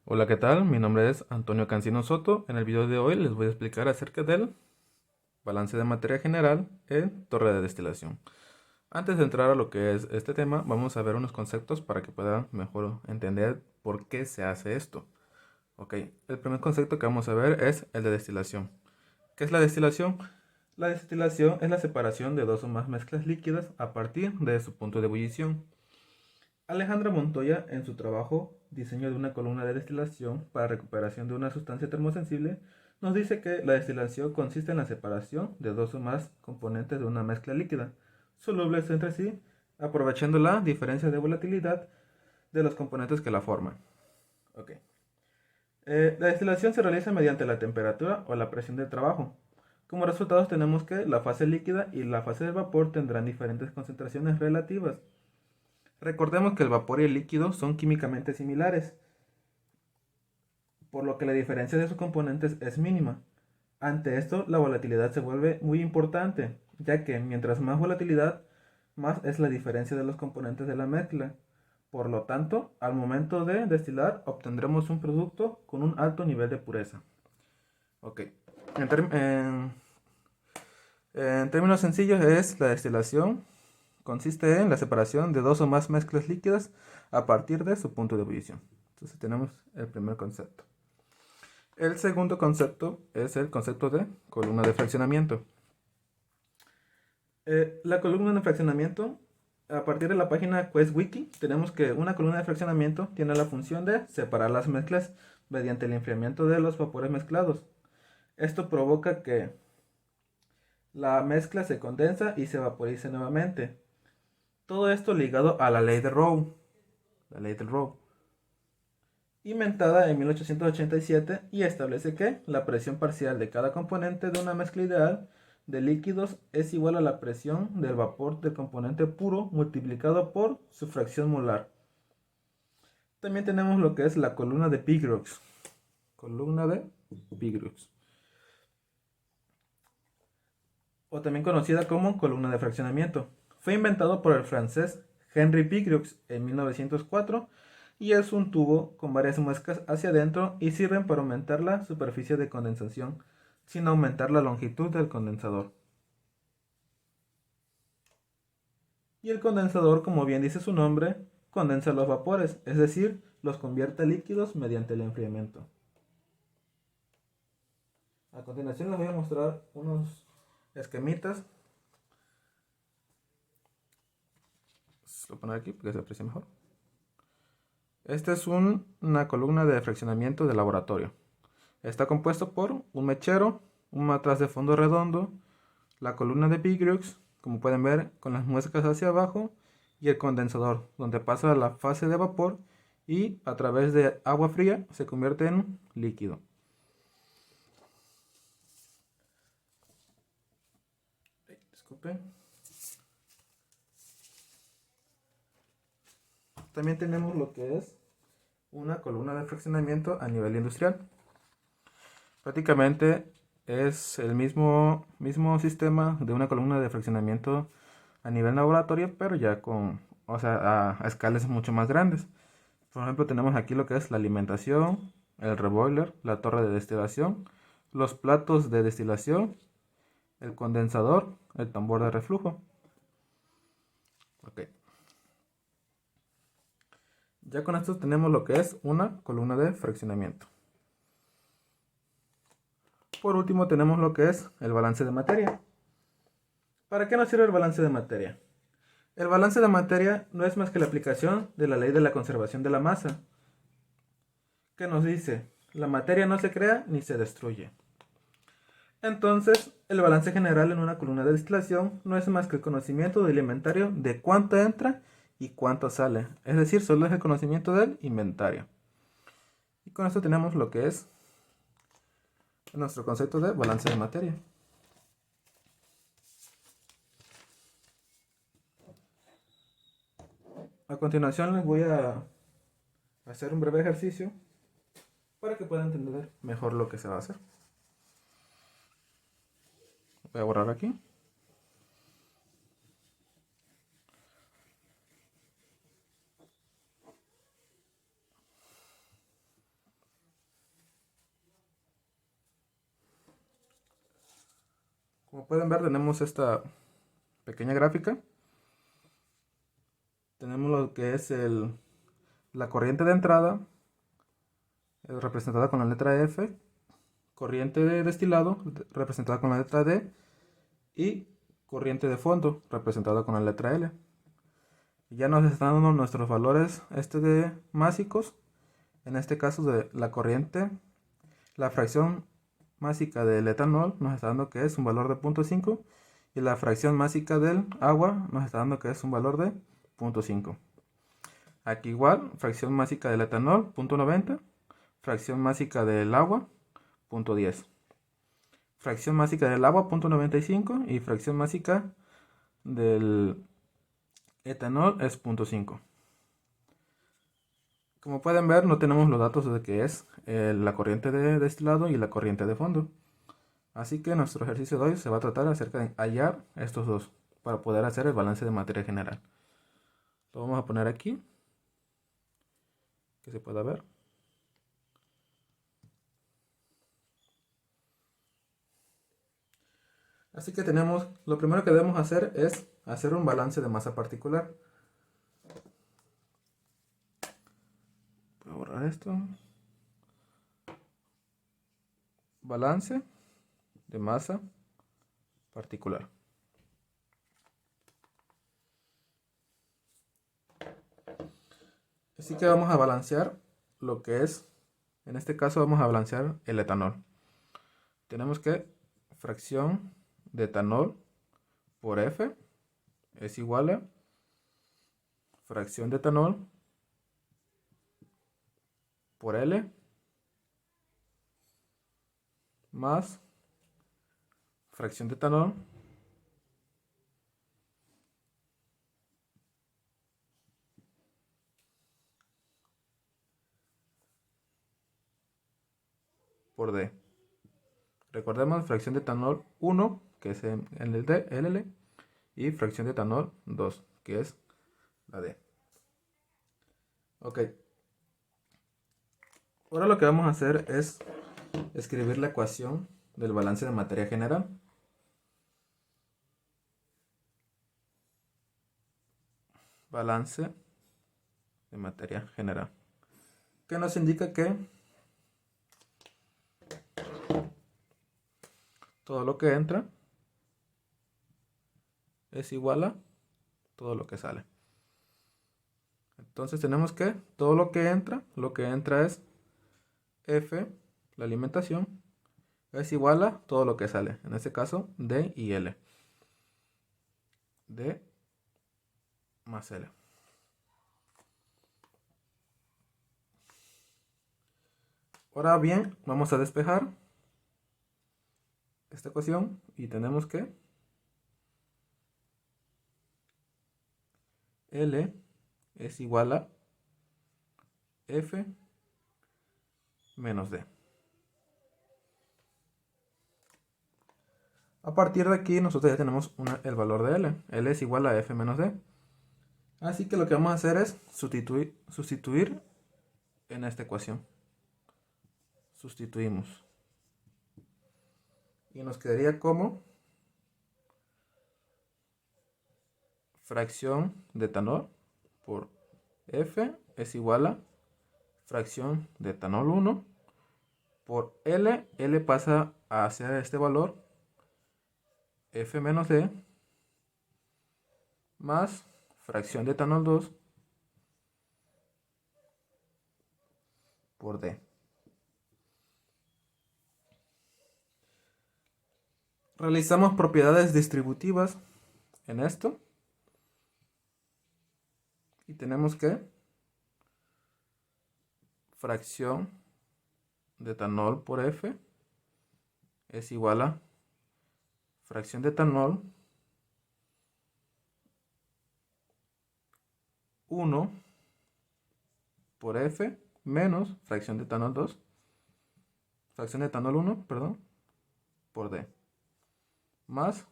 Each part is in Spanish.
Hola, ¿qué tal? Mi nombre es Antonio Cancino Soto. En el video de hoy les voy a explicar acerca del balance de materia general en torre de destilación. Antes de entrar a lo que es este tema, vamos a ver unos conceptos para que puedan mejor entender por qué se hace esto. Ok, el primer concepto que vamos a ver es el de destilación. ¿Qué es la destilación? La destilación es la separación de dos o más mezclas líquidas a partir de su punto de ebullición. Alejandra Montoya, en su trabajo Diseño de una columna de destilación para recuperación de una sustancia termosensible, nos dice que la destilación consiste en la separación de dos o más componentes de una mezcla líquida, solubles entre sí, aprovechando la diferencia de volatilidad de los componentes que la forman. Okay. La destilación se realiza mediante la temperatura o la presión del trabajo. Como resultados tenemos que la fase líquida y la fase de vapor tendrán diferentes concentraciones relativas. Recordemos que el vapor y el líquido son químicamente similares, por lo que la diferencia de sus componentes es mínima. Ante esto, la volatilidad se vuelve muy importante, ya que mientras más volatilidad, más es la diferencia de los componentes de la mezcla. Por lo tanto, al momento de destilar, obtendremos un producto con un alto nivel de pureza. Ok. En, term- en- en términos sencillos, es la destilación. Consiste en la separación de dos o más mezclas líquidas a partir de su punto de ebullición. Entonces tenemos el primer concepto. El segundo concepto es el concepto de columna de fraccionamiento. La columna de fraccionamiento, a partir de la página QuestWiki, tenemos que una columna de fraccionamiento tiene la función de separar las mezclas mediante el enfriamiento de los vapores mezclados. Esto provoca que la mezcla se condensa y se vaporice nuevamente. Todo esto ligado a la ley de Rowe, la ley del Rowe, inventada en 1887 y establece que la presión parcial de cada componente de una mezcla ideal de líquidos es igual a la presión del vapor del componente puro multiplicado por su fracción molar. También tenemos lo que es la columna de Pigrox. Columna de Pigrox. O también conocida como columna de fraccionamiento. Fue inventado por el francés Henri Pigrox en 1904 y es un tubo con varias muescas hacia adentro y sirven para aumentar la superficie de condensación sin aumentar la longitud del condensador. Y el condensador, como bien dice su nombre, condensa los vapores, es decir, los convierte a líquidos mediante el enfriamiento. A continuación les voy a mostrar unos esquemitas. Lo voy a poner aquí porque se aprecia mejor. Esta es una columna de fraccionamiento de laboratorio. Está compuesto por un mechero, un matraz de fondo redondo, la columna de Pigrox, como pueden ver, con las muescas hacia abajo, y el condensador, donde pasa la fase de vapor y a través de agua fría se convierte en líquido. Disculpen. También tenemos lo que es una columna de fraccionamiento a nivel industrial. Prácticamente es el mismo sistema de una columna de fraccionamiento a nivel laboratorio, pero ya con, o sea, a escalas mucho más grandes. Por ejemplo, tenemos aquí lo que es la alimentación, el reboiler, la torre de destilación, los platos de destilación, el condensador, el tambor de reflujo. Ok. Ya con esto tenemos lo que es una columna de fraccionamiento. Por último tenemos lo que es el balance de materia. ¿Para qué nos sirve el balance de materia? El balance de materia no es más que la aplicación de la ley de la conservación de la masa, que nos dice, la materia no se crea ni se destruye. Entonces, el balance general en una columna de destilación no es más que el conocimiento del inventario de cuánto entra y cuánto sale. Es decir, solo es el conocimiento del inventario. Y con esto tenemos lo que es nuestro concepto de balance de materia. A continuación les voy a hacer un breve ejercicio para que puedan entender mejor lo que se va a hacer. Voy a borrar aquí. Como pueden ver, tenemos esta pequeña gráfica. Tenemos lo que es la corriente de entrada, representada con la letra F, corriente de destilado, representada con la letra D, y corriente de fondo, representada con la letra L. Ya nos están dando nuestros valores de másicos. En este caso de la corriente, la fracción másica del etanol nos está dando que es un valor de 0.5 y la fracción másica del agua nos está dando que es un valor de 0.5. Aquí igual, fracción másica del etanol, 0.90, fracción másica del agua, 0.10. Fracción másica del agua, 0.95 y fracción másica del etanol es 0.5. Como pueden ver, no tenemos los datos de qué es la corriente de destilado y la corriente de fondo. Así que nuestro ejercicio de hoy se va a tratar acerca de hallar estos dos para poder hacer el balance de materia general. Lo vamos a poner aquí, que se pueda ver. Así que lo primero que debemos hacer es hacer un balance de masa particular. Voy a borrar esto. Balance de masa particular. Así que vamos a balancear lo que es, en este caso vamos a balancear el etanol. Tenemos que fracción de etanol por F es igual a fracción de etanol por L más fracción de etanol por D. Recordemos fracción de etanol 1, que es el D, el L, y fracción de etanol 2, que es la D. Ok. Ahora lo que vamos a hacer es escribir la ecuación del balance de materia general. Balance de materia general. Que nos indica que todo lo que entra es igual a todo lo que sale. Entonces tenemos que todo lo que entra es F, la alimentación, es igual a todo lo que sale. En este caso, D y L. D más L. Ahora bien, vamos a despejar esta ecuación y tenemos que L es igual a F menos D. A partir de aquí nosotros ya tenemos el valor de L. L es igual a F menos D. Así que lo que vamos a hacer es sustituir en esta ecuación. Sustituimos. Y nos quedaría como fracción de etanol por F es igual a fracción de etanol 1 por L. L pasa a ser este valor F menos D más fracción de etanol 2 por D. Realizamos propiedades distributivas en esto y tenemos que fracción de etanol por F es igual a fracción de etanol 1 por F menos fracción de etanol 2, fracción de etanol 1, perdón, por D, más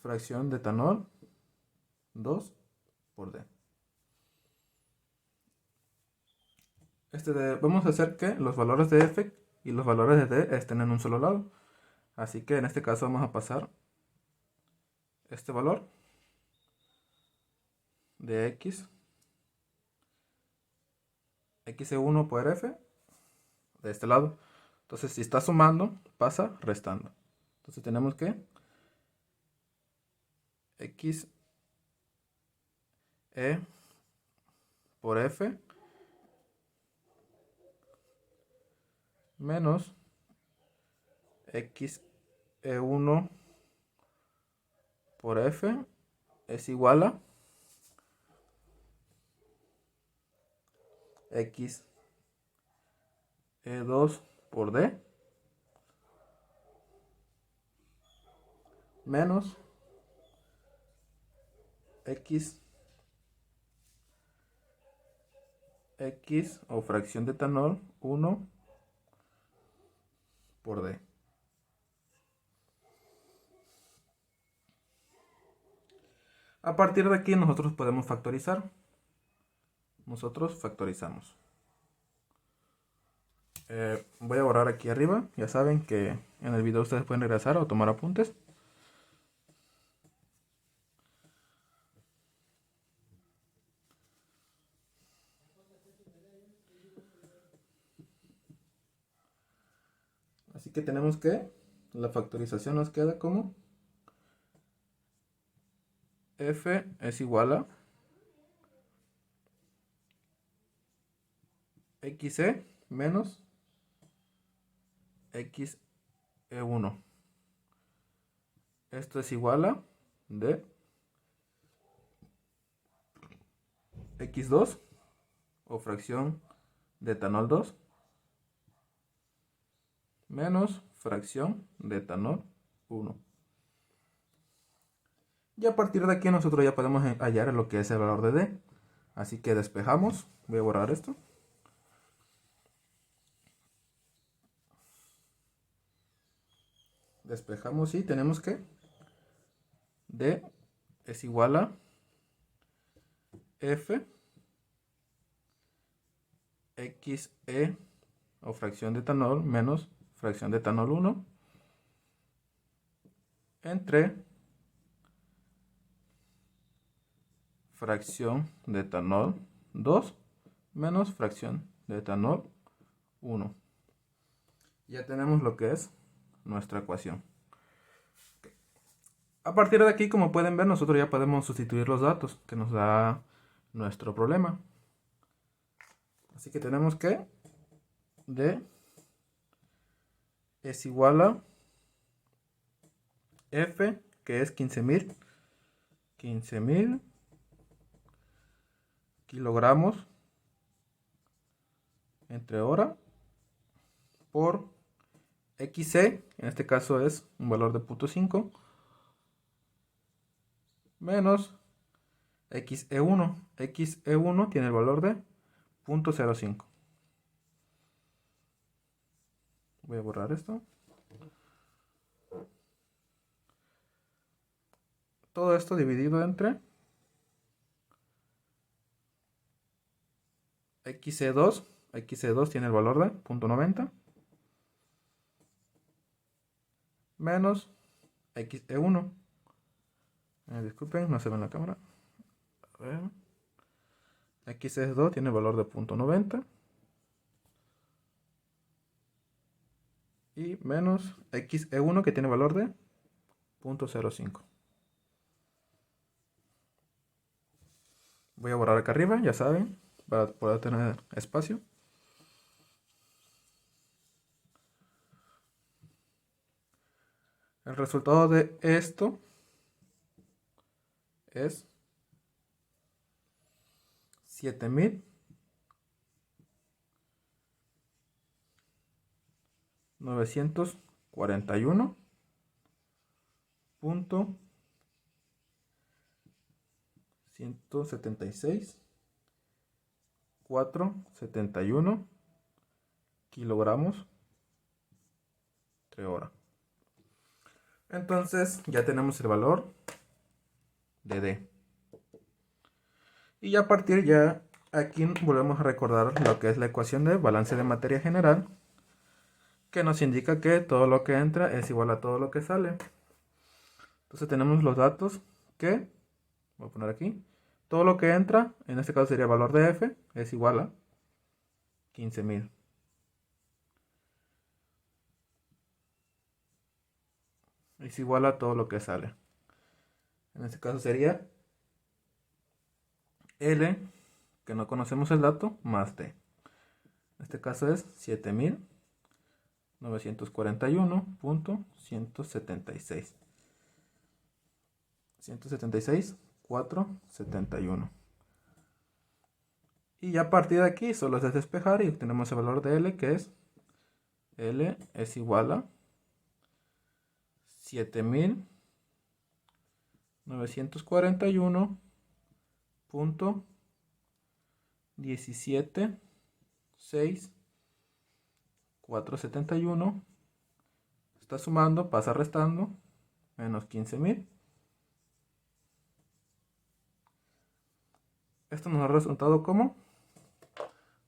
fracción de etanol 2 por D. Vamos a hacer que los valores de F y los valores de D estén en un solo lado. Así que en este caso vamos a pasar este valor de x1 por f de este lado. Entonces si está sumando, pasa restando. Entonces tenemos que x e por f menos x e1 por f es igual a x e2 por d menos x o fracción de etanol 1 por d. A partir de aquí nosotros podemos factorizar. Nosotros factorizamos. Voy a borrar aquí arriba. Ya saben que en el video ustedes pueden regresar o tomar apuntes. Así que tenemos que la factorización nos queda como f es igual a xe menos xe1. Esto es igual a d x2 o fracción de etanol 2 menos fracción de etanol 1. Y a partir de aquí nosotros ya podemos hallar lo que es el valor de d. Así que despejamos. Voy a borrar esto. Despejamos y tenemos que d es igual a f xe o fracción de etanol menos fracción de etanol 1 entre fracción de etanol 2 menos fracción de etanol 1. Ya tenemos lo que es nuestra ecuación. A partir de aquí, como pueden ver, nosotros ya podemos sustituir los datos que nos da nuestro problema. Así que tenemos que d es igual a f, que es 15.000 kilogramos entre hora por xe, en este caso es un valor de 0.5, menos xe1. xe1 tiene el valor de 0.05. Voy a borrar esto. Todo esto dividido entre xe2. xe2 tiene el valor de 0.90 menos xe1. Disculpen, no se ve en la cámara. A ver. xe2 tiene el valor de 0.90 y menos xe1 que tiene valor de 0.05. Voy a borrar acá arriba, ya saben, para poder tener espacio. El resultado de esto es 7.941.176.471 kilogramos entre hora. Entonces ya tenemos el valor de D. Y ya a partir ya aquí volvemos a recordar lo que es la ecuación de balance de materia general, que nos indica que todo lo que entra es igual a todo lo que sale. Entonces tenemos los datos que, voy a poner aquí, todo lo que entra, en este caso sería el valor de f, es igual a 15.000. Es igual a todo lo que sale. En este caso sería L, que no conocemos el dato, más D. En este caso es 7.941.176. 176.471. Y ya a partir de aquí solo es despejar y obtenemos el valor de L, que es L es igual a 7.941.176.471. Está sumando, pasa restando, menos 15.000. Esto nos ha resultado como,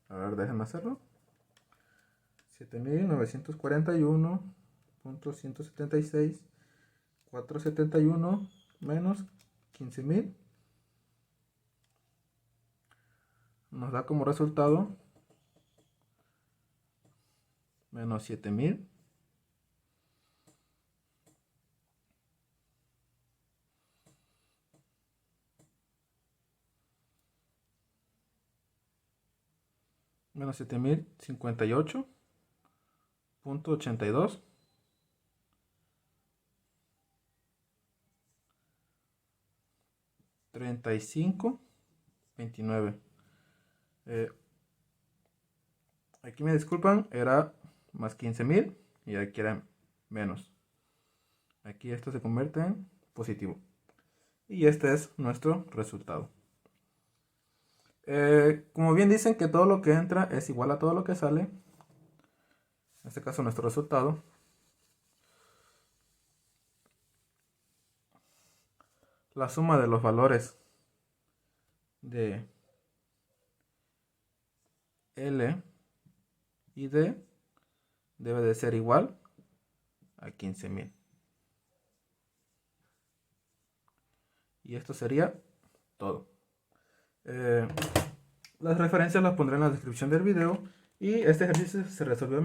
a ver, déjenme hacerlo, 7.941.176.471 menos 15.000 nos da como resultado menos 7.000 menos 7.058.82 35.29. Aquí me disculpan, era más 15.000 y aquí era menos. Aquí esto se convierte en positivo. Y este es nuestro resultado. Como bien dicen que todo lo que entra es igual a todo lo que sale, en este caso nuestro resultado, la suma de los valores de L y D debe de ser igual a 15.000. Y esto sería todo. Las referencias las pondré en la descripción del video. Y este ejercicio se resolvió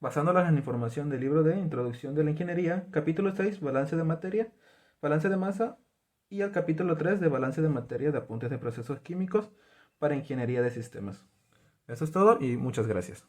basándolas en información del libro de Introducción de la Ingeniería, capítulo 6, balance de materia, balance de masa, y el capítulo 3 de balance de materia de apuntes de procesos químicos para ingeniería de sistemas. Eso es todo y muchas gracias.